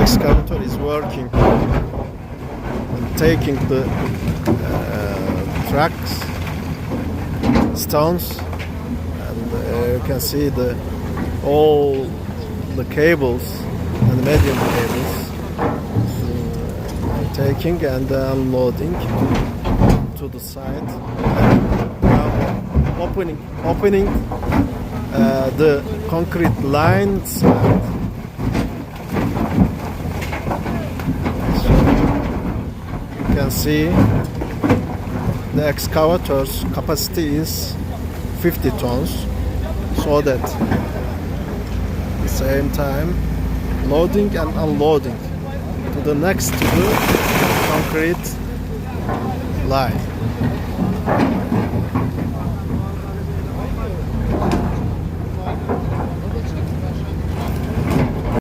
excavator is working and taking the tracks, stones, and you can see all the cables and medium cables taking and unloading to the side. Now opening the concrete lines. You can see the excavator's capacity is 50 tons, so that at the same time loading and unloading to the next to the concrete line.